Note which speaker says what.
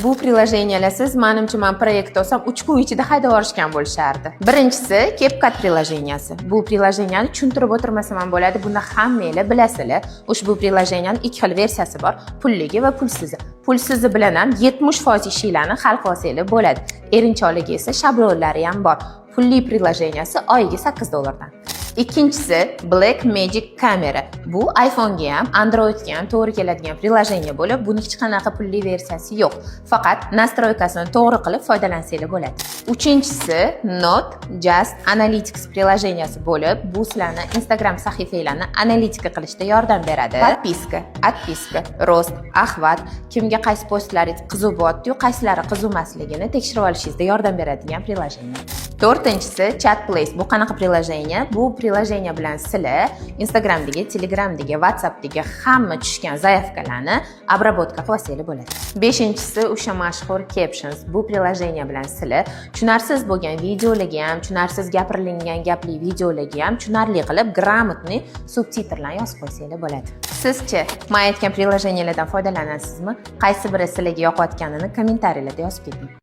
Speaker 1: Bu приложенияларsiz menimcha men proyekt olsam 3 kun ichida haydab yuborishgan bo'lishardi. Birinchisi CapCut приложенияsi. Bu приложенияni tushuntirib o'tirmasam ham bo'ladi. Buni hammanglar bilasizlar. Ushbu приложениyaning ikki xil versiyasi bor: pulligi va pulsizi. Pulsizi bilan ham 70% ishlarni hal qilsanglar bo'ladi. Erinchoqligi esa shablonlari ham bor. Pulli приложенияsi oyiga $8 dan. Ikkinchisi Black Magic Camera. Bu iPhone'ga ham, Androidga ham to'g'ri keladigan приложение bo'lib, buning hech qanaqa pulli versiyasi yo'q. Faqat nastroykasini to'g'ri qilib foydalansanglar bo'ladi. Uchinchisi Not Just Analytics приложенияsi bo'lib, bu sizlarni Instagram sahifalarini analitika qilishda yordam beradi. Подписка, отписка, rost, axvat, kimga qaysi postlaringiz qiziq bo'lyapti-yu, qaysilari qiziqmasligini tekshirib olishingizda yordam beradigan приложение. To'rtinchisi Chat Place. Bu qanaqa приложение? Bu приложение bilan sizlar Instagramdagi, Telegramdagi, WhatsAppdagi hamma tushgan zaявkalarni обработка qilsanglar bo'ladi. Beshinchisi o'sha mashhur Captions. Bu приложение bilan sizlar tushunarsiz bo'lgan videolarga ham, tushunarsiz gapirilgan gapli videolarga ham tushunarli qilib gрамотный subtitrlarni yozib qo'ysanglar bo'ladi. Sizchi, men aytgan приложениyalardan foydalanasizmi? Qaysi biri sizlarga yoqayotganini kommentariyalarda yozib keting.